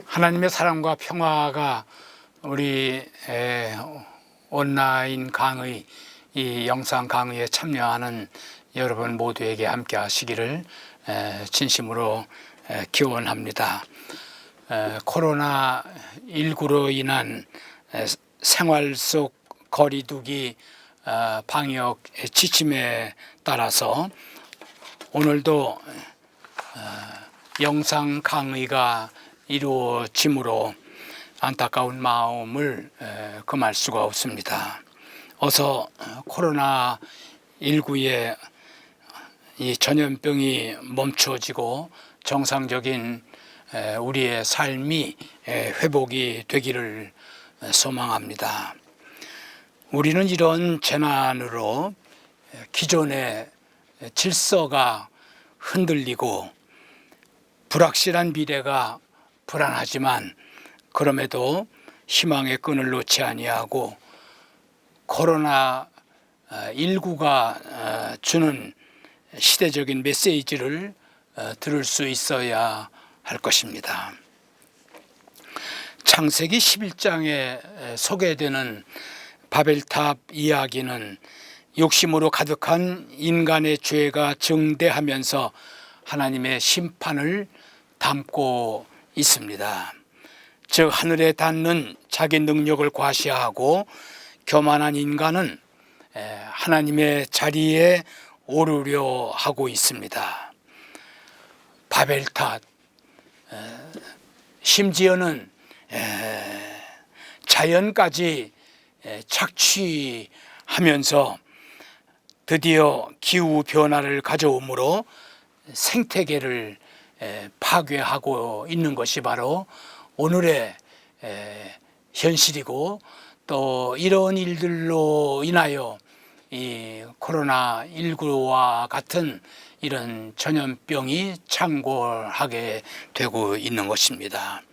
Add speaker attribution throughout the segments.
Speaker 1: 하나님의 사랑과 평화가 우리 온라인 강의, 이 영상 강의에 참여하는 여러분 모두에게 함께 하시기를 진심으로 기원합니다. 코로나19로 인한 생활 속 거리두기 방역 지침에 따라서 오늘도 영상 강의가 이루어지므로 안타까운 마음을 금할 수가 없습니다. 어서 코로나19의 이 전염병이 멈춰지고 정상적인 우리의 삶이 회복이 되기를 소망합니다. 우리는 이런 재난으로 기존의 질서가 흔들리고 불확실한 미래가 불안하지만 그럼에도 희망의 끈을 놓지 아니하고 코로나19가 주는 시대적인 메시지를 들을 수 있어야 할 것입니다. 창세기 11장에 소개되는 바벨탑 이야기는 욕심으로 가득한 인간의 죄가 증대하면서 하나님의 심판을 담고 있습니다. 즉 하늘에 닿는 자기 능력을 과시하고 교만한 인간은 하나님의 자리에 오르려 하고 있습니다. 바벨탑, 심지어는 자연까지 착취하면서 드디어 기후 변화를 가져오므로 생태계를 파괴하고 있는 것이 바로 오늘의 현실이고, 또 이런 일들로 인하여 이 코로나19와 같은 이런 전염병이 창궐하게 되고 있는 것입니다.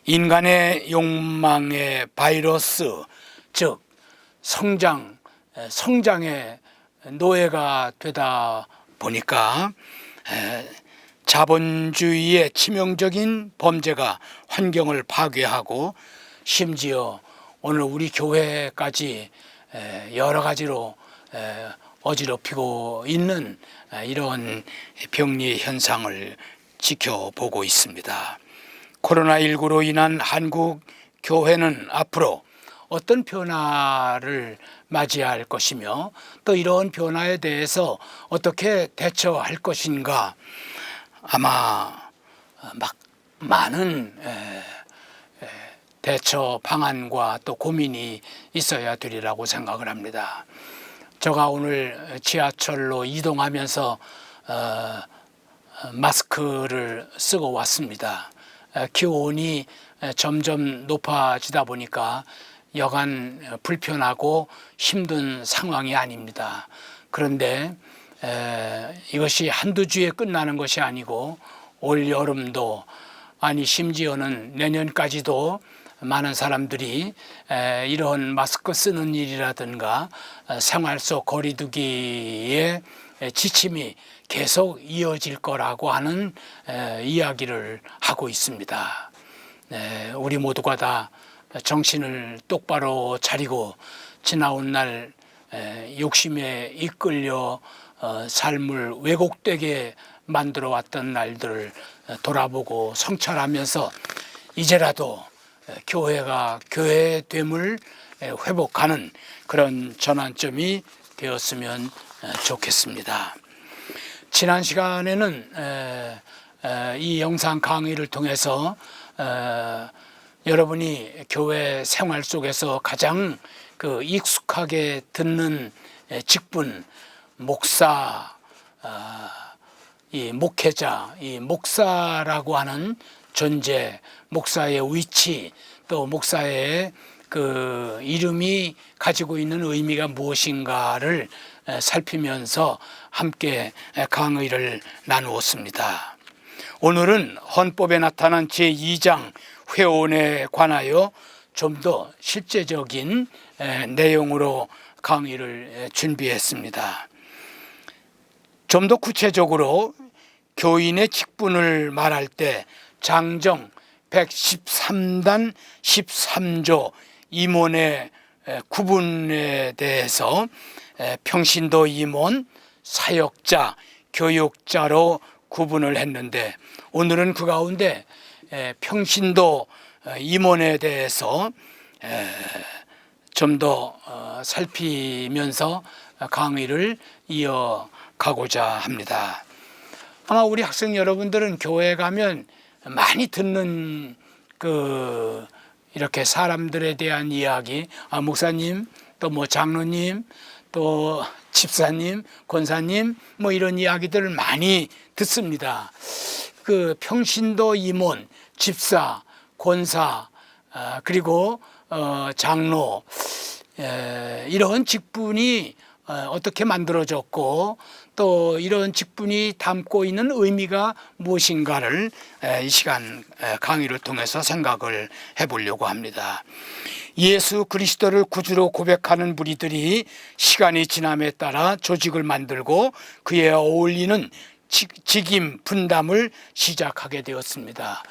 Speaker 1: 인간의 욕망의 바이러스, 즉 성장의 노예가 되다 보니까 자본주의의 치명적인 범죄가 환경을 파괴하고 심지어 오늘 우리 교회까지 여러 가지로 어지럽히고 있는 이런 병리 현상을 지켜보고 있습니다. 코로나19로 인한 한국 교회는 앞으로 어떤 변화를 맞이할 것이며 또 이런 변화에 대해서 어떻게 대처할 것인가, 아마 많은 대처 방안과 또 고민이 있어야 되리라고 생각을 합니다. 제가 오늘 지하철로 이동하면서 마스크를 쓰고 왔습니다. 기온이 점점 높아지다 보니까 여간 불편하고 힘든 상황이 아닙니다. 그런데 이것이 한두 주에 끝나는 것이 아니고 올 여름도, 아니 심지어는 내년까지도 많은 사람들이 이런 마스크 쓰는 일이라든가 생활 속 거리두기의 지침이 계속 이어질 거라고 하는 이야기를 하고 있습니다. 우리 모두가 다 정신을 똑바로 차리고 지나온 날 욕심에 이끌려 삶을 왜곡되게 만들어 왔던 날들을 돌아보고 성찰하면서 이제라도 교회가 교회됨을 회복하는 그런 전환점이 되었으면 좋겠습니다. 지난 시간에는 이 영상 강의를 통해서 여러분이 교회 생활 속에서 가장 익숙하게 듣는 직분, 목사, 이 목회자, 이 목사라고 하는 존재, 목사의 위치, 또 목사의 그 이름이 가지고 있는 의미가 무엇인가를 살피면서 함께 강의를 나누었습니다. 오늘은 헌법에 나타난 제2장 회원에 관하여 좀 더 실제적인 내용으로 강의를 준비했습니다. 좀 더 구체적으로 교인의 직분을 말할 때 장정 113단 13조 임원의 구분에 대해서 평신도 임원, 사역자, 교육자로 구분을 했는데, 오늘은 그 가운데 평신도 임원에 대해서 좀 더 살피면서 강의를 이어가고자 합니다. 아마 우리 학생 여러분들은 교회에 가면 많이 듣는 이렇게 사람들에 대한 이야기, 목사님, 또 뭐 장로님, 또 집사님, 권사님, 뭐 이런 이야기들을 많이 듣습니다. 그 평신도 임원, 집사, 권사, 그리고 장로, 이런 직분이 어떻게 만들어졌고 또 이런 직분이 담고 있는 의미가 무엇인가를 이 시간 강의를 통해서 생각을 해보려고 합니다. 예수 그리스도를 구주로 고백하는 무리들이 시간이 지남에 따라 조직을 만들고 그에 어울리는 직임 분담을 시작하게 되었습니다.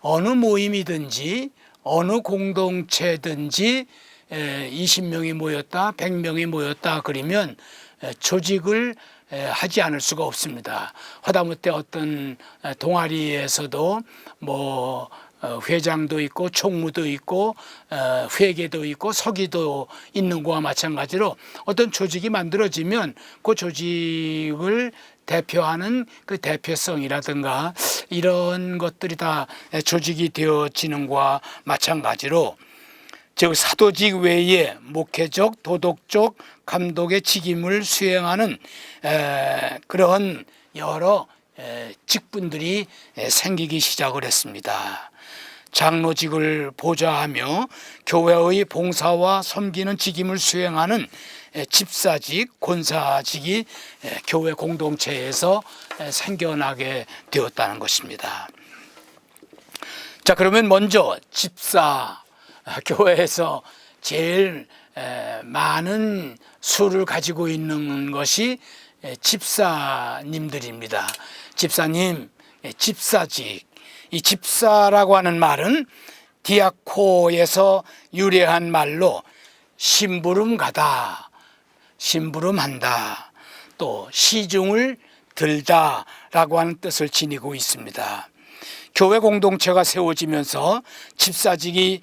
Speaker 1: 어느 모임이든지 어느 공동체든지 20명이 모였다, 100명이 모였다 그러면 조직을 하지 않을 수가 없습니다. 하다못해 어떤 동아리에서도 뭐 회장도 있고 총무도 있고 회계도 있고 서기도 있는 거와 마찬가지로 어떤 조직이 만들어지면 그 조직을 대표하는 그 대표성이라든가 이런 것들이 다 조직이 되어지는 것과 마찬가지로, 즉 사도직 외에 목회적, 도덕적, 감독의 직임을 수행하는 그런 여러 직분들이 생기기 시작을 했습니다. 장로직을 보좌하며 교회의 봉사와 섬기는 직임을 수행하는 집사직, 권사직이 교회 공동체에서 생겨나게 되었다는 것입니다. 자, 그러면 먼저 집사, 교회에서 제일 많은 수를 가지고 있는 것이 집사님들입니다. 집사님, 집사직. 이 집사라고 하는 말은 디아코에서 유래한 말로 심부름가다, 심부름한다, 또 시중을 들다라고 하는 뜻을 지니고 있습니다. 교회 공동체가 세워지면서 집사직의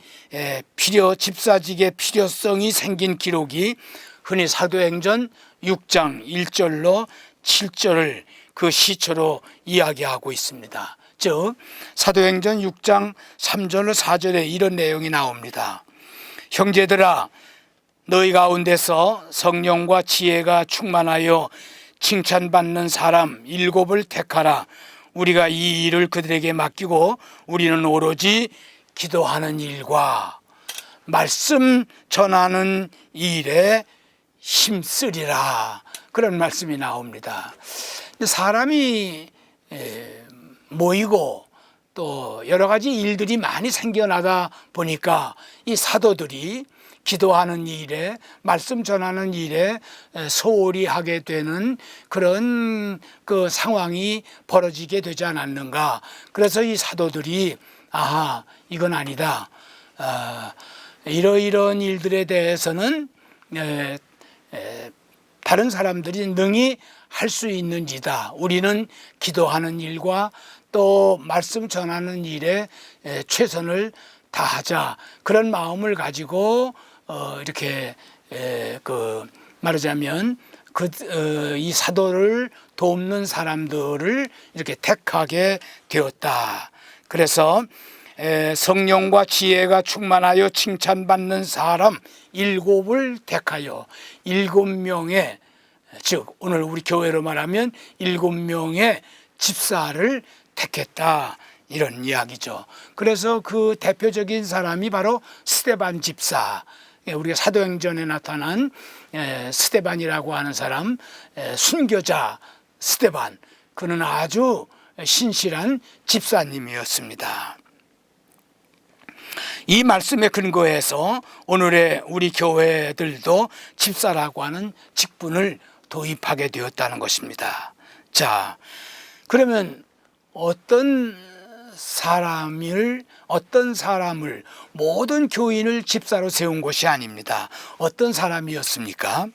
Speaker 1: 필요성이 생긴 기록이 흔히 사도행전 6장 1절로 7절을 그 시초로 이야기하고 있습니다. 즉 사도행전 6장 3절로 4절에 이런 내용이 나옵니다. 형제들아, 너희 가운데서 성령과 지혜가 충만하여 칭찬받는 사람 7을 택하라. 우리가 이 일을 그들에게 맡기고 우리는 오로지 기도하는 일과 말씀 전하는 일에 힘쓰리라. 그런 말씀이 나옵니다. 사람이 모이고 또 여러 가지 일들이 많이 생겨나다 보니까 이 사도들이 기도하는 일에, 말씀 전하는 일에 소홀히 하게 되는 그런 그 상황이 벌어지게 되지 않았는가. 그래서 이 사도들이 이건 아니다, 이러이러한 일들에 대해서는 다른 사람들이 능히 할 수 있는 일이다. 우리는 기도하는 일과 또 말씀 전하는 일에 최선을 다하자. 그런 마음을 가지고 이렇게 말하자면 이 사도를 돕는 사람들을 이렇게 택하게 되었다. 그래서 성령과 지혜가 충만하여 칭찬받는 사람 7을 택하여 7명의, 즉 오늘 우리 교회로 말하면 7명의 집사를 택했다, 이런 이야기죠. 그래서 그 대표적인 사람이 바로 스데반 집사, 우리가 사도행전에 나타난 스데반이라고 하는 사람, 순교자 스데반, 그는 아주 신실한 집사님이었습니다. 이 말씀에 근거해서 오늘의 우리 교회들도 집사라고 하는 직분을 도입하게 되었다는 것입니다. 자, 그러면 어떤 어떤 사람을 모든 교인을 집사로 세운 것이 아닙니다. 어떤 사람이었습니까?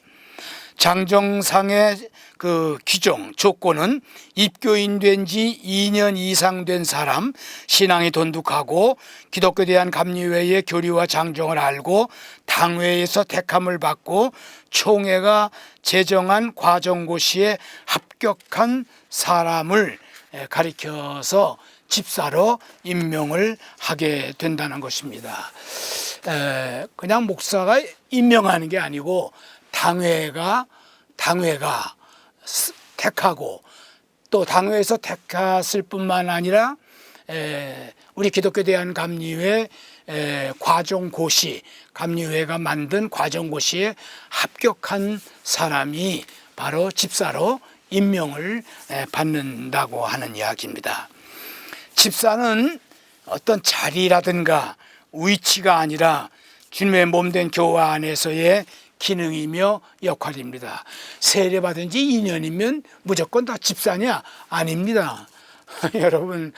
Speaker 1: 장정상의 그 규정, 조건은 입교인 된 지 2년 이상 된 사람, 신앙이 돈독하고 기독교에 대한 감리회의 교리와 장정을 알고 당회에서 택함을 받고 총회가 제정한 과정고시에 합격한 사람을 가리켜서 집사로 임명을 하게 된다는 것입니다. 그냥 목사가 임명하는 게 아니고 당회가 택하고 또 당회에서 택했을 뿐만 아니라 우리 기독교에 대한 감리회 과정고시, 감리회가 만든 과정고시에 합격한 사람이 바로 집사로 임명을 받는다고 하는 이야기입니다. 집사는 어떤 자리라든가 위치가 아니라 주님의 몸된 교회 안에서의 기능이며 역할입니다. 세례받은 지 2년이면 무조건 다 집사냐? 아닙니다. 여러분,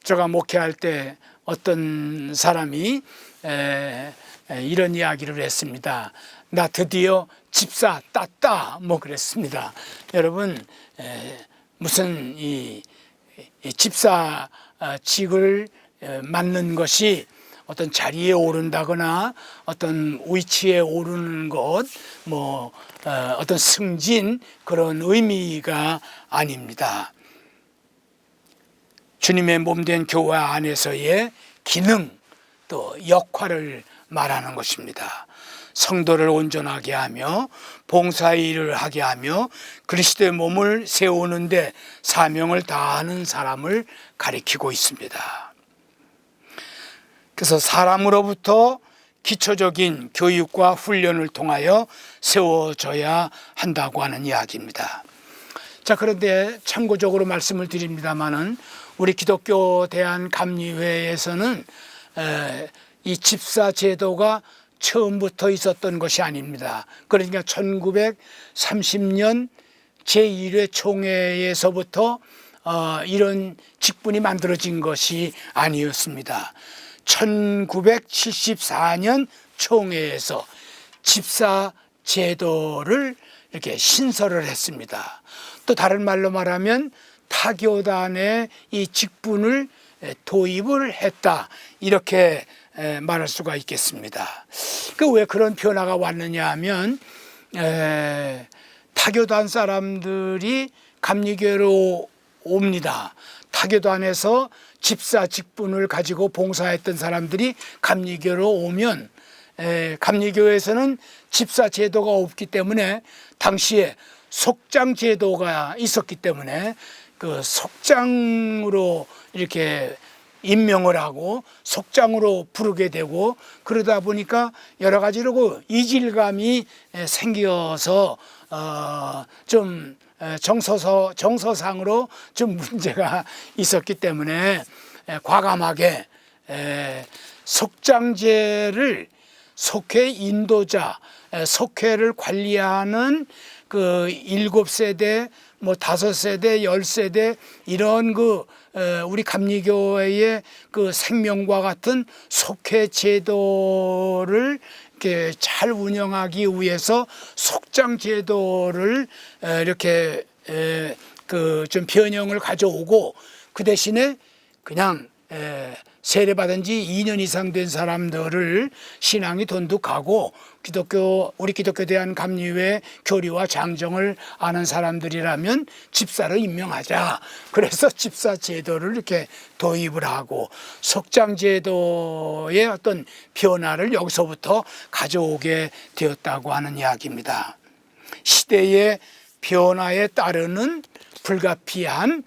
Speaker 1: 제가 목회할 때 어떤 사람이 이런 이야기를 했습니다. 나 드디어 집사 땄다, 뭐 그랬습니다. 여러분, 무슨 이 집사직을 맡는 것이 어떤 자리에 오른다거나 어떤 위치에 오르는 것, 어떤 승진, 그런 의미가 아닙니다. 주님의 몸된 교회 안에서의 기능, 또 역할을 말하는 것입니다. 성도를 온전하게 하며 봉사의 일을 하게 하며 그리스도의 몸을 세우는데 사명을 다하는 사람을 가리키고 있습니다. 그래서 사람으로부터 기초적인 교육과 훈련을 통하여 세워져야 한다고 하는 이야기입니다. 자, 그런데 참고적으로 말씀을 드립니다마는 우리 기독교 대한감리회에서는 이 집사 제도가 처음부터 있었던 것이 아닙니다. 그러니까 1930년 제1회 총회에서부터 이런 직분이 만들어진 것이 아니었습니다. 1974년 총회에서 집사 제도를 이렇게 신설을 했습니다. 또 다른 말로 말하면 타교단의 이 직분을 도입을 했다, 이렇게 말할 수가 있겠습니다. 왜 그런 변화가 왔느냐 하면 타교단 사람들이 감리교회로 옵니다. 타교단에서 집사 직분을 가지고 봉사했던 사람들이 감리교로 오면 감리교에서는 집사 제도가 없기 때문에 당시에 속장 제도가 있었기 때문에 그 속장으로 이렇게 임명을 하고 속장으로 부르게 되고, 그러다 보니까 여러 가지로 이질감이 생겨서 좀 정서상으로 좀 문제가 있었기 때문에 과감하게 속장제를 속회 인도자, 속회를 관리하는 그 7세대, 5세대, 10세대 이런 우리 감리교회의 그 생명과 같은 속회 제도를 이렇게 잘 운영하기 위해서 속장 제도를 이렇게 좀 변형을 가져오고, 그 대신에 그냥 세례받은 지 2년 이상 된 사람들을 신앙이 돈독하고 우리 기독교에 대한 감리회 교리와 장정을 아는 사람들이라면 집사로 임명하자. 그래서 집사 제도를 이렇게 도입을 하고 속장 제도의 어떤 변화를 여기서부터 가져오게 되었다고 하는 이야기입니다. 시대의 변화에 따르는 불가피한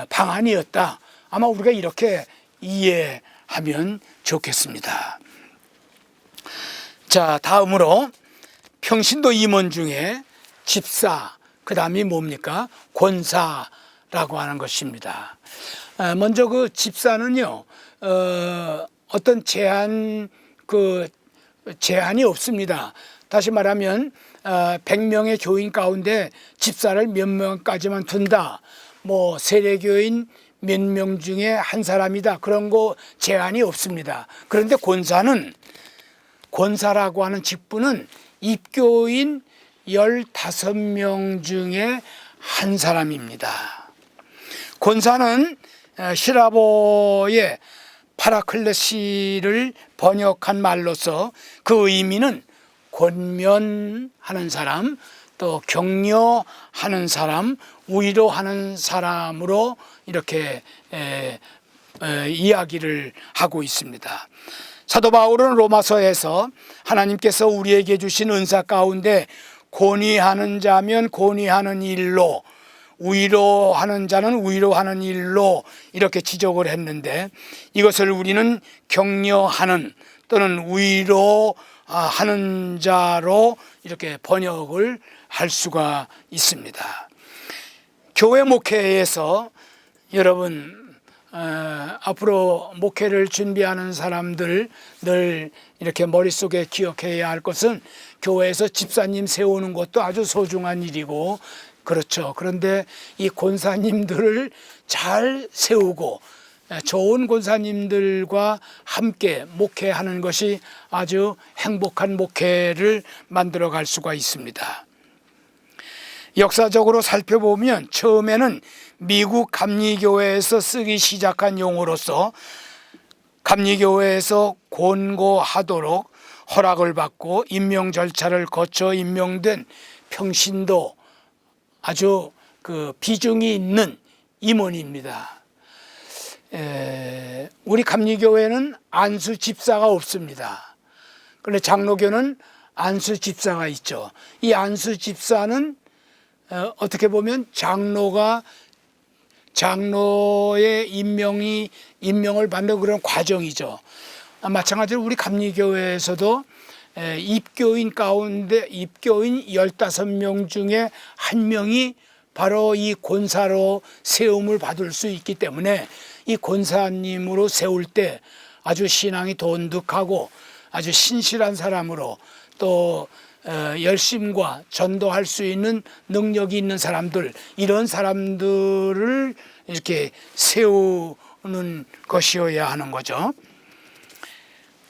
Speaker 1: 방안이었다. 아마 우리가 이렇게 이해하면 좋겠습니다. 자, 다음으로 평신도 임원 중에 집사, 그 다음이 뭡니까? 권사라고 하는 것입니다. 먼저 그 집사는요, 어떤 제한이 없습니다. 다시 말하면 100명의 교인 가운데 집사를 몇 명까지만 둔다, 세례교인 몇 명 중에 한 사람이다, 그런 거 제한이 없습니다. 그런데 권사라고 하는 직분은 입교인 15명 중에 한 사람입니다. 권사는 시라보의 파라클레시를 번역한 말로서 그 의미는 권면하는 사람, 또 격려하는 사람, 위로하는 사람으로 이렇게 이야기를 하고 있습니다. 사도 바울은 로마서에서 하나님께서 우리에게 주신 은사 가운데 권위하는 자면 권위하는 일로, 위로하는 자는 위로하는 일로 이렇게 지적을 했는데, 이것을 우리는 격려하는 또는 위로하는 자로 이렇게 번역을 할 수가 있습니다. 교회 목회에서 여러분 앞으로 목회를 준비하는 사람들 늘 이렇게 머릿속에 기억해야 할 것은, 교회에서 집사님 세우는 것도 아주 소중한 일이고 그렇죠. 그런데 이 권사님들을 잘 세우고 좋은 권사님들과 함께 목회하는 것이 아주 행복한 목회를 만들어 갈 수가 있습니다. 역사적으로 살펴보면 처음에는 미국 감리교회에서 쓰기 시작한 용어로서 감리교회에서 권고하도록 허락을 받고 임명 절차를 거쳐 임명된 평신도, 아주 그 비중이 있는 임원입니다. 우리 감리교회는 안수 집사가 없습니다. 그런데 장로교는 안수 집사가 있죠. 이 안수 집사는 어떻게 보면 장로의 임명을 받는 그런 과정이죠. 마찬가지로 우리 감리교회에서도 입교인 가운데 입교인 15명 중에 한 명이 바로 이 권사로 세움을 받을 수 있기 때문에 이 권사님으로 세울 때 아주 신앙이 돈득하고 아주 신실한 사람으로, 또 열심과 전도할 수 있는 능력이 있는 사람들, 이런 사람들을 이렇게 세우는 것이어야 하는 거죠.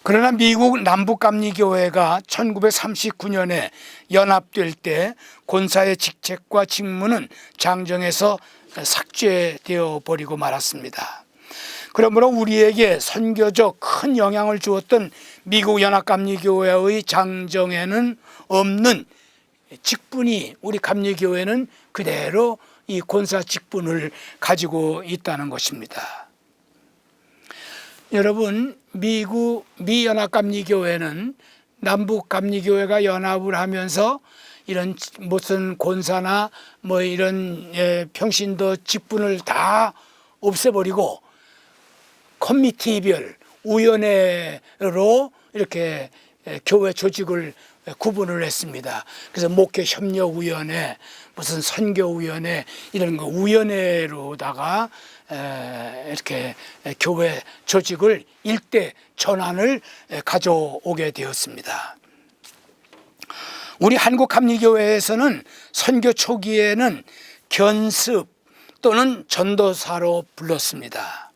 Speaker 1: 그러나 미국 남북감리교회가 1939년에 연합될 때 권사의 직책과 직무는 장정에서 삭제되어 버리고 말았습니다. 그러므로 우리에게 선교적 큰 영향을 주었던 미국 연합감리교회의 장정에는 없는 직분이 우리 감리교회는 그대로 이 권사 직분을 가지고 있다는 것입니다. 여러분, 미 연합감리교회는 남북감리교회가 연합을 하면서 이런 무슨 권사나 뭐 이런 평신도 직분을 다 없애버리고 커미티별 위원회로 이렇게 교회 조직을 구분을 했습니다. 그래서 목회협력위원회, 무슨 선교위원회, 이런 거 위원회로다가 이렇게 교회 조직을 일대 전환을 가져오게 되었습니다. 우리 한국감리교회에서는 선교 초기에는 견습 또는 전도사로 불렀습니다.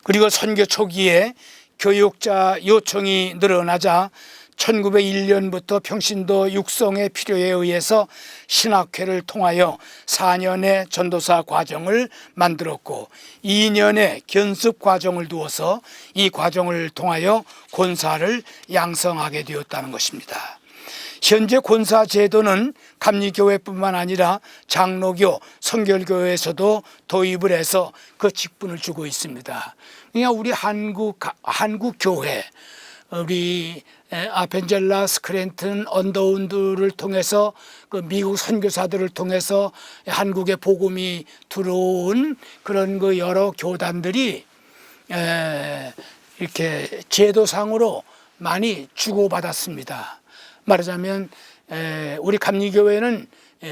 Speaker 1: 그리고 선교 초기에 교육자 요청이 늘어나자 1901년부터 평신도 육성의 필요에 의해서 신학회를 통하여 4년의 전도사 과정을 만들었고 2년의 견습 과정을 두어서 이 과정을 통하여 권사를 양성하게 되었다는 것입니다. 현재 권사 제도는 감리교회뿐만 아니라 장로교, 성결교회에서도 도입을 해서 그 직분을 주고 있습니다. 그러니까 우리 한국 교회, 우리 아펜젤라, 스크랜튼, 언더운드를 통해서 그 미국 선교사들을 통해서 한국에 복음이 들어온 그런 그 여러 교단들이 이렇게 제도상으로 많이 주고받았습니다. 말하자면 우리 감리교회는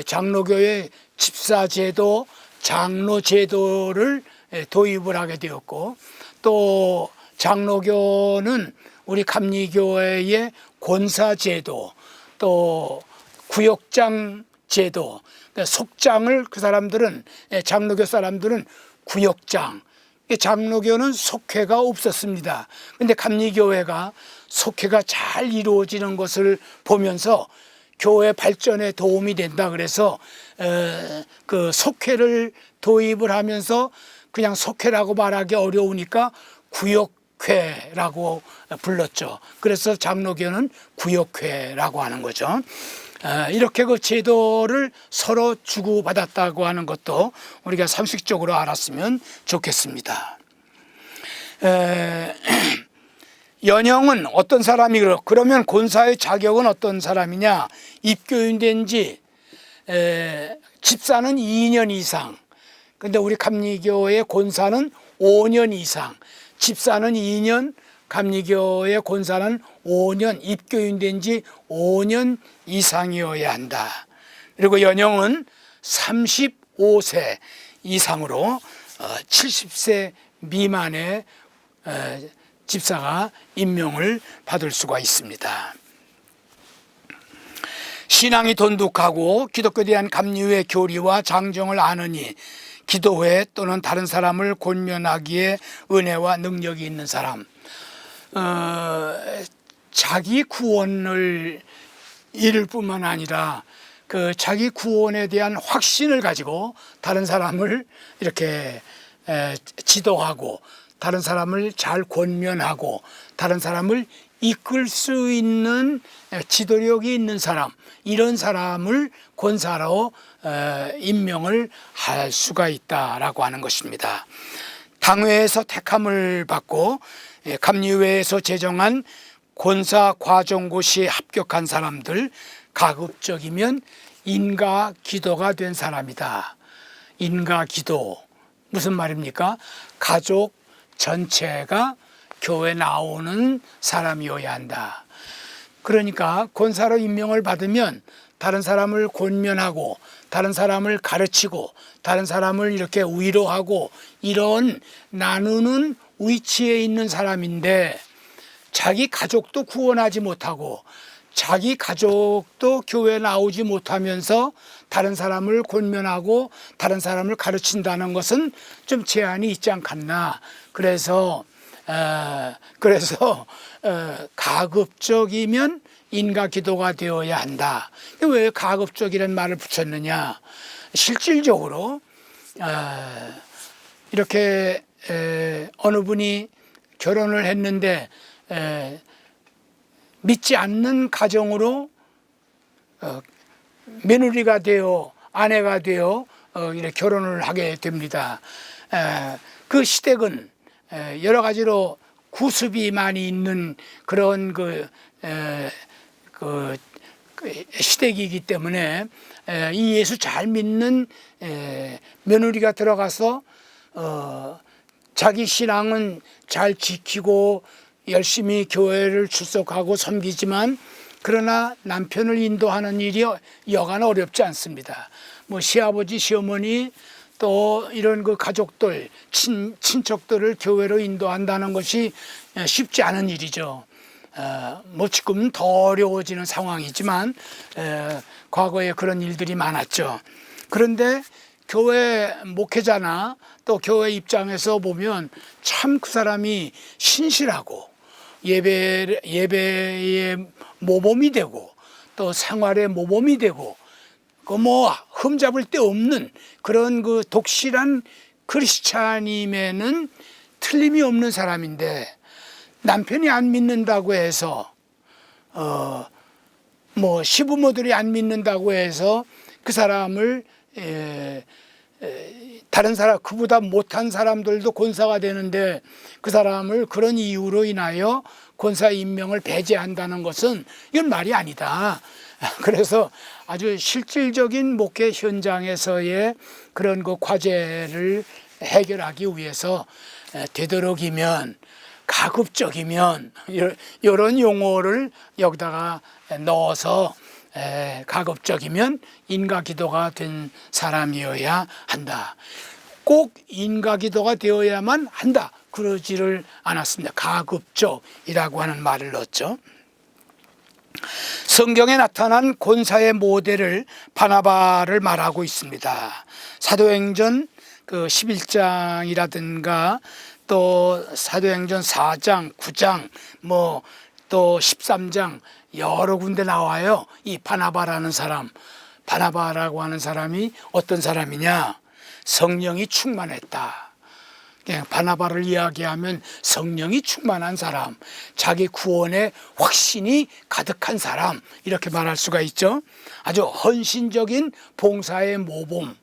Speaker 1: 장로교회 집사제도, 장로제도를 도입을 하게 되었고, 또 장로교는 우리 감리교회의 권사제도, 또 구역장 제도, 속장을 그 사람들은, 장로교 사람들은 구역장, 장로교는 속회가 없었습니다. 근데 감리교회가 속회가 잘 이루어지는 것을 보면서 교회 발전에 도움이 된다 그래서 그 속회를 도입을 하면서 그냥 속회라고 말하기 어려우니까 구역회라고 불렀죠. 그래서 장로교는 구역회라고 하는 거죠. 이렇게 그 제도를 서로 주고받았다고 하는 것도 우리가 상식적으로 알았으면 좋겠습니다. 연영은 어떤 사람이 그러면 권사의 자격은 어떤 사람이냐? 입교인된 지 집사는 2년 이상, 근데 우리 감리교의 권사는 5년 이상, 집사는 2년, 감리교의 권사는 5년, 입교인된 지 5년 이상이어야 한다. 그리고 연영은 35세 이상으로 70세 미만의 집사가 임명을 받을 수가 있습니다. 신앙이 돈독하고 기독교에 대한 감리의 교리와 장정을 아느니 기도회 또는 다른 사람을 권면하기에 은혜와 능력이 있는 사람, 자기 구원을 이룰 뿐만 아니라 그 자기 구원에 대한 확신을 가지고 다른 사람을 이렇게 지도하고 다른 사람을 잘 권면하고 다른 사람을 이끌 수 있는 지도력이 있는 사람, 이런 사람을 권사로 임명을 할 수가 있다라고 하는 것입니다. 당회에서 택함을 받고 감리회에서 제정한 권사 과정고시에 합격한 사람들, 가급적이면 인가기도가 된 사람이다. 인가기도 무슨 말입니까? 가족 전체가 교회 나오는 사람이어야 한다. 그러니까 권사로 임명을 받으면 다른 사람을 권면하고 다른 사람을 가르치고 다른 사람을 이렇게 위로하고 이런 나누는 위치에 있는 사람인데 자기 가족도 구원하지 못하고 자기 가족도 교회에 나오지 못하면서 다른 사람을 권면하고 다른 사람을 가르친다는 것은 좀 제한이 있지 않겠나. 그래서 가급적이면 인가기도가 되어야 한다. 왜 가급적이라는 말을 붙였느냐? 실질적으로 이렇게 어느 분이 결혼을 했는데 믿지 않는 가정으로 며느리가 되어 아내가 되어 이렇게 결혼을 하게 됩니다. 그 시댁은 여러 가지로 구습이 많이 있는 그런 그 시댁이기 때문에 이 예수 잘 믿는 며느리가 들어가서 자기 신앙은 잘 지키고 열심히 교회를 출석하고 섬기지만 그러나 남편을 인도하는 일이 여간 어렵지 않습니다. 뭐 시아버지, 시어머니 또 이런 그 가족들, 친척들을 교회로 인도한다는 것이 쉽지 않은 일이죠. 뭐 지금은 더 어려워지는 상황이지만 과거에 그런 일들이 많았죠. 그런데 교회 목회자나 또 교회 입장에서 보면 참 그 사람이 신실하고 예배의 모범이 되고 또 생활의 모범이 되고 그 뭐 흠잡을 데 없는 그런 그 독실한 크리스찬임에는 틀림이 없는 사람인데 남편이 안 믿는다고 해서 뭐 시부모들이 안 믿는다고 해서 그 사람을 다른 사람, 그보다 못한 사람들도 권사가 되는데 그 사람을 그런 이유로 인하여 권사 임명을 배제한다는 것은 이건 말이 아니다. 그래서 아주 실질적인 목회 현장에서의 그런 그 과제를 해결하기 위해서 되도록이면 가급적이면 이런 용어를 여기다가 넣어서 가급적이면 인가기도가 된 사람이어야 한다. 꼭 인가기도가 되어야만 한다. 그러지를 않았습니다. 가급적이라고 하는 말을 넣었죠. 성경에 나타난 권사의 모델을 바나바를 말하고 있습니다. 사도행전 그 11장이라든가 또 사도행전 4장, 9장 뭐 또 13장 여러 군데 나와요. 이 바나바라는 사람, 바나바라고 하는 사람이 어떤 사람이냐? 성령이 충만했다. 바나바를 이야기하면 성령이 충만한 사람, 자기 구원의 확신이 가득한 사람, 이렇게 말할 수가 있죠. 아주 헌신적인 봉사의 모범.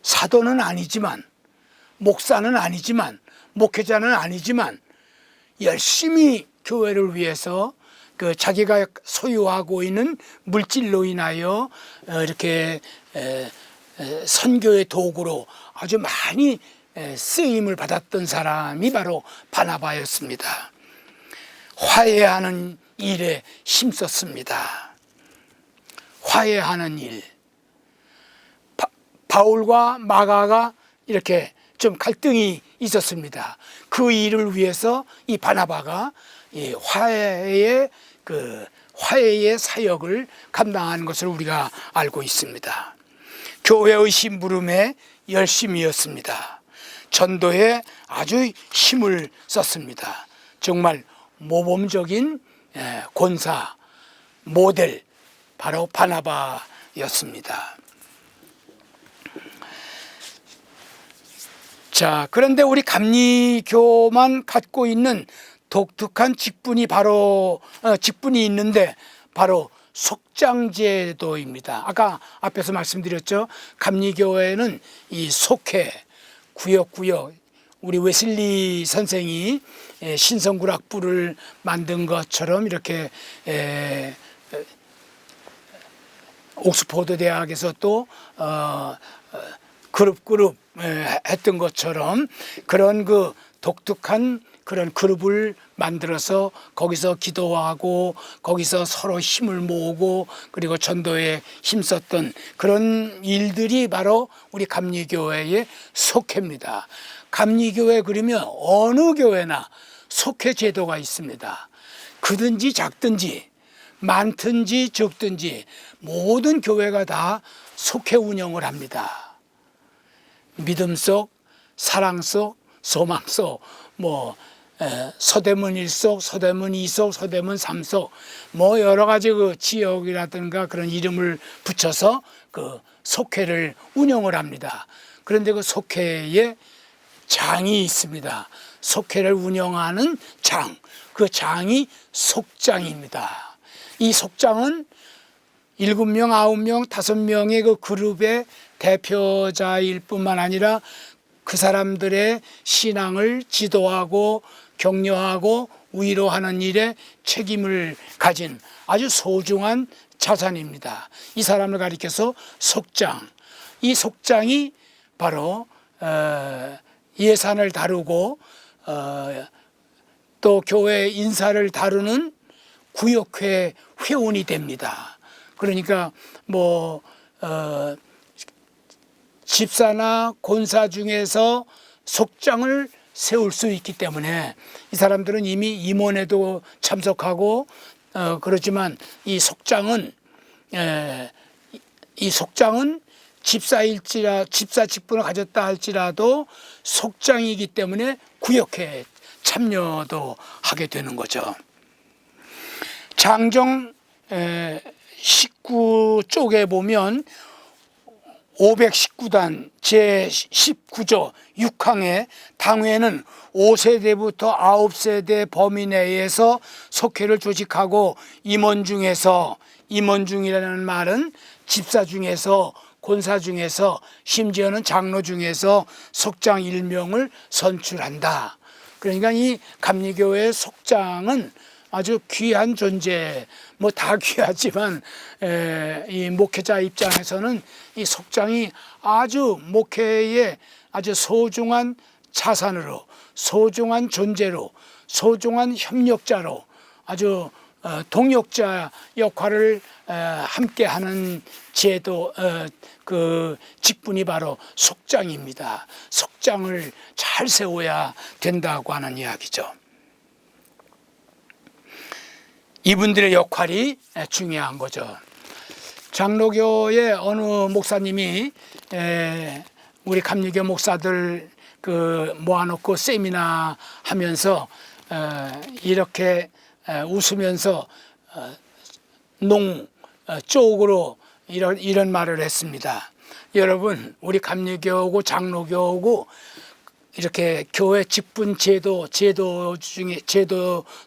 Speaker 1: 사도는 아니지만, 목사는 아니지만, 목회자는 아니지만 열심히 교회를 위해서 그 자기가 소유하고 있는 물질로 인하여 이렇게 선교의 도구로 아주 많이 쓰임을 받았던 사람이 바로 바나바였습니다. 화해하는 일에 힘썼습니다. 화해하는 일. 바울과 마가가 이렇게 좀 갈등이 있었습니다. 그 일을 위해서 이 바나바가 이 화해의 사역을 감당하는 것을 우리가 알고 있습니다. 교회의 심부름에 열심이었습니다. 전도에 아주 힘을 썼습니다. 정말 모범적인 권사, 모델, 바로 바나바였습니다. 자, 그런데 우리 감리교만 갖고 있는 독특한 직분이 있는데 바로 속장제도입니다. 아까 앞에서 말씀드렸죠. 감리교회는 이 속회, 구역구역, 우리 웨슬리 선생이 신성구락부를 만든 것처럼 이렇게 옥스퍼드 대학에서 또 그룹 했던 것처럼 그런 그 독특한 그런 그룹을 만들어서 거기서 기도하고 거기서 서로 힘을 모으고 그리고 전도에 힘썼던 그런 일들이 바로 우리 감리교회의 속회입니다. 감리교회 그러면 어느 교회나 속회 제도가 있습니다. 크든지 작든지 많든지 적든지 모든 교회가 다 속회 운영을 합니다. 믿음 속, 사랑 속, 소망 속, 뭐 서대문 1속, 서대문 2속, 서대문 3속 뭐 여러 가지 그 지역이라든가 그런 이름을 붙여서 그 속회를 운영을 합니다. 그런데 그 속회에 장이 있습니다. 속회를 운영하는 장, 그 장이 속장입니다. 이 속장은 7명, 9명, 5명의 그 그룹의 대표자일 뿐만 아니라 그 사람들의 신앙을 지도하고 격려하고 위로하는 일에 책임을 가진 아주 소중한 자산입니다. 이 사람을 가리켜서 속장, 이 속장이 바로 예산을 다루고 또 교회 인사를 다루는 구역회 회원이 됩니다. 그러니까 뭐 집사나 권사 중에서 속장을 세울 수 있기 때문에 이 사람들은 이미 임원회도 참석하고 그렇지만 이 속장은 집사 직분을 가졌다 할지라도 속장이기 때문에 구역회에 참여도 하게 되는 거죠. 장정 19쪽에 보면 519단 제19조 6항에 당회는 5세대부터 9세대 범위 내에서 속회를 조직하고 임원 중이라는 말은 집사 중에서 권사 중에서 심지어는 장로 중에서 속장 1명을 선출한다. 그러니까 이 감리교회의 속장은 아주 귀한 존재, 뭐 다 귀하지만 이 목회자 입장에서는 이 속장이 아주 목회의 아주 소중한 자산으로, 소중한 존재로, 소중한 협력자로 아주 동역자 역할을 함께하는 제도, 그 직분이 바로 속장입니다. 속장을 잘 세워야 된다고 하는 이야기죠. 이분들의 역할이 중요한 거죠. 장로교의 어느 목사님이 우리 감리교 목사들 모아놓고 세미나 하면서 이렇게 웃으면서 쪽으로 이런 말을 했습니다. 여러분, 우리 감리교하고 장로교하고 이렇게 교회 직분 제도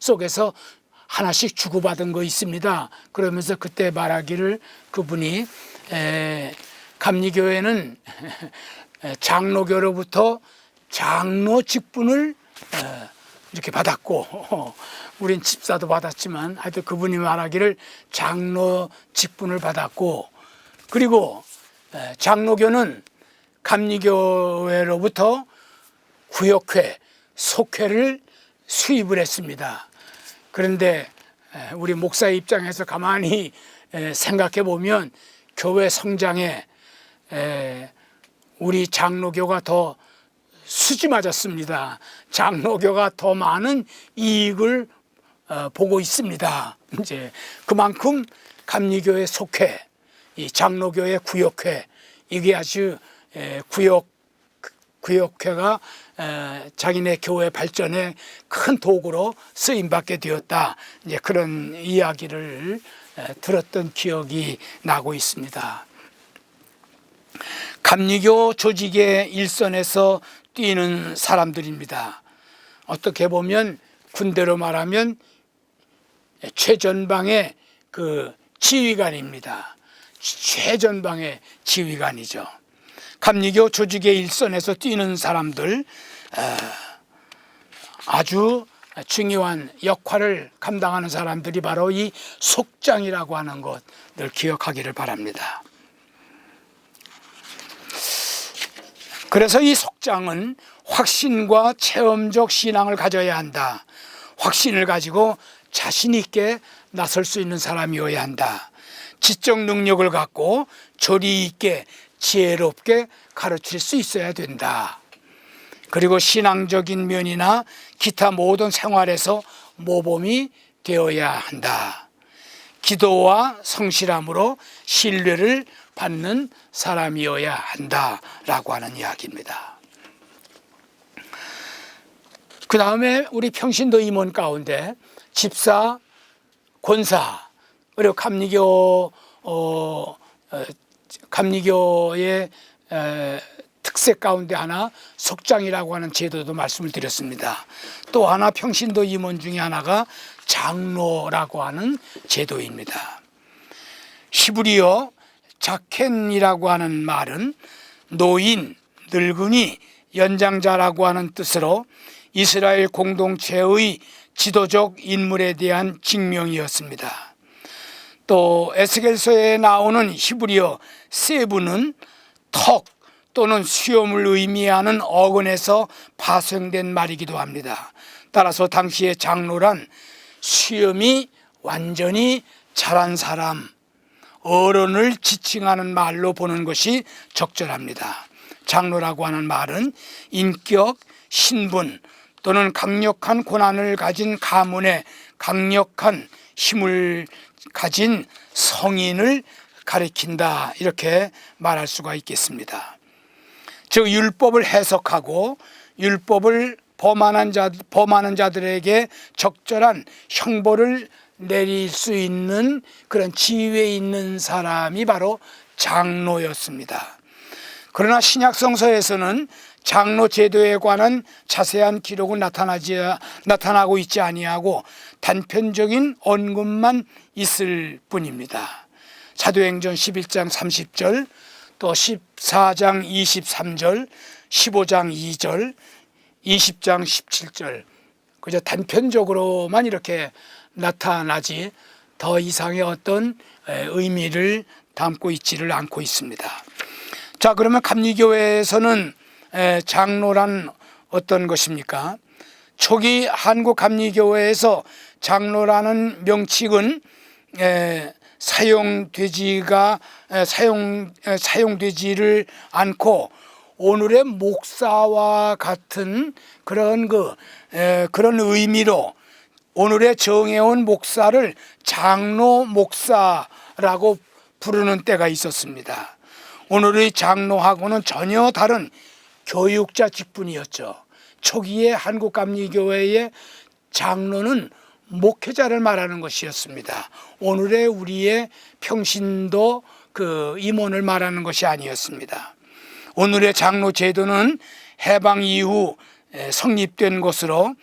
Speaker 1: 속에서 하나씩 주고받은 거 있습니다. 그러면서 그때 말하기를 그분이 감리교회는 장로교로부터 장로 직분을 이렇게 받았고 우린 집사도 받았지만 하여튼 그분이 말하기를 장로 직분을 받았고, 그리고 장로교는 감리교회로부터 구역회, 속회를 수입을 했습니다. 그런데 우리 목사의 입장에서 가만히 생각해 보면 교회 성장에 우리 장로교가 더 수지 맞았습니다. 장로교가 더 많은 이익을 보고 있습니다. 이제 그만큼 감리교의 속회, 이 장로교의 구역회, 이게 아주 구역회가 자기네 교회 발전에 큰 도구로 쓰임받게 되었다. 이제 그런 이야기를 들었던 기억이 나고 있습니다. 감리교 조직의 일선에서 뛰는 사람들입니다. 어떻게 보면 군대로 말하면 최전방의 지휘관입니다. 최전방의 지휘관이죠. 감리교 조직의 일선에서 뛰는 사람들, 아주 중요한 역할을 감당하는 사람들이 바로 이 속장이라고 하는 것 늘 기억하기를 바랍니다. 그래서 이 속장은 확신과 체험적 신앙을 가져야 한다. 확신을 가지고 자신 있게 나설 수 있는 사람이어야 한다. 지적 능력을 갖고 조리 있게 지혜롭게 가르칠 수 있어야 된다. 그리고 신앙적인 면이나 기타 모든 생활에서 모범이 되어야 한다. 기도와 성실함으로 신뢰를 받는 사람이어야 한다라고 하는 이야기입니다. 그 다음에 우리 평신도 임원 가운데 집사, 권사, 그리고 감리교의 특색 가운데 하나 속장이라고 하는 제도도 말씀을 드렸습니다. 또 하나 평신도 임원 중에 하나가 장로라고 하는 제도입니다. 히브리어 자켄이라고 하는 말은 노인, 늙은이, 연장자라고 하는 뜻으로 이스라엘 공동체의 지도적 인물에 대한 직명이었습니다. 또 에스겔서에 나오는 히브리어 세부는 턱 또는 수염을 의미하는 어근에서 파생된 말이기도 합니다. 따라서 당시의 장로란 수염이 완전히 자란 사람, 어른을 지칭하는 말로 보는 것이 적절합니다. 장로라고 하는 말은 인격, 신분 또는 강력한 권한을 가진 가문의 강력한 힘을 가진 성인을 가리킨다, 이렇게 말할 수가 있겠습니다. 즉 율법을 해석하고 율법을 범하는 자들에게 적절한 형벌을 내릴 수 있는 그런 지위에 있는 사람이 바로 장로였습니다. 그러나 신약성서에서는 장로 제도에 관한 자세한 기록은 나타나고 있지 아니하고 단편적인 언급만 있을 뿐입니다. 사도행전 11장 30절, 또 14장 23절, 15장 2절, 20장 17절, 그저 단편적으로만 이렇게 나타나지 더 이상의 어떤 의미를 담고 있지를 않고 있습니다. 자, 그러면 감리교회에서는 장로란 어떤 것입니까? 초기 한국 감리교회에서 장로라는 명칭은 사용되지를 않고 오늘의 목사와 같은 그런 의미로 오늘의 정해온 목사를 장로 목사라고 부르는 때가 있었습니다. 오늘의 장로하고는 전혀 다른 교육자 직분이었죠. 초기에 한국감리교회의 장로는 목회자를 말하는 것이었습니다. 오늘의 우리의 평신도 그 임원을 말하는 것이 아니었습니다. 오늘의 장로 제도는 해방 이후 성립된 것으로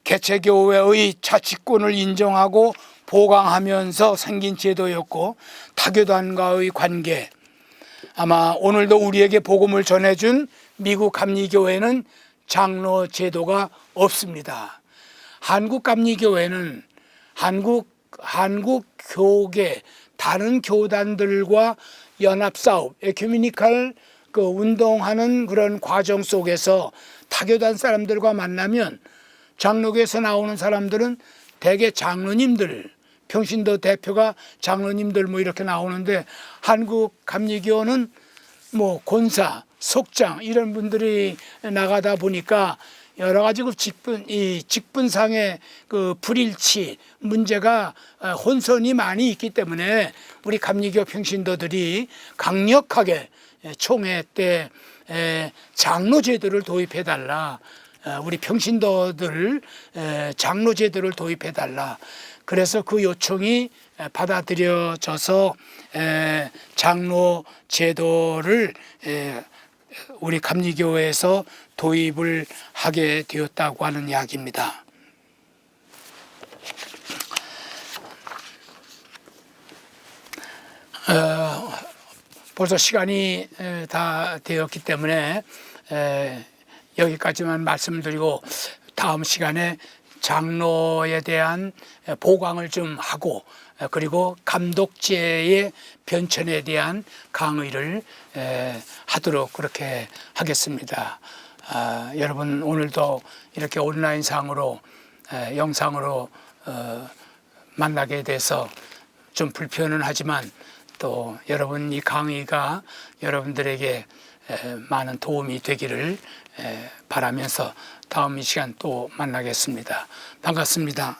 Speaker 1: 개체교회의 자치권을 인정하고 보강하면서 생긴 제도였고, 타교단과의 관계, 아마 오늘도 우리에게 복음을 전해준 미국 감리교회는 장로 제도가 없습니다. 한국 감리교회는 한국 교계 다른 교단들과 연합사업, 에큐메니컬 그 운동하는 그런 과정 속에서 타교단 사람들과 만나면 장로교에서 나오는 사람들은 대개 장로님들, 평신도 대표가 장로님들 뭐 이렇게 나오는데, 한국 감리교는 뭐 권사, 속장 이런 분들이 나가다 보니까 여러 가지 그 직분상의 그 불일치 문제가 혼선이 많이 있기 때문에 우리 감리교 평신도들이 강력하게 총회 때 장로 제도를 도입해 달라, 우리 평신도들 장로 제도를 도입해 달라. 그래서 그 요청이 받아들여져서 장로 제도를 우리 감리교회에서 도입을 하게 되었다고 하는 이야기입니다. 벌써 시간이 다 되었기 때문에 여기까지만 말씀을 드리고, 다음 시간에 장로에 대한 보강을 좀 하고, 그리고 감독제의 변천에 대한 강의를 하도록 그렇게 하겠습니다. 여러분, 오늘도 이렇게 온라인상으로 영상으로 만나게 돼서 좀 불편은 하지만, 또 여러분 이 강의가 여러분들에게 많은 도움이 되기를 바라면서 다음 이 시간 또 만나겠습니다. 반갑습니다.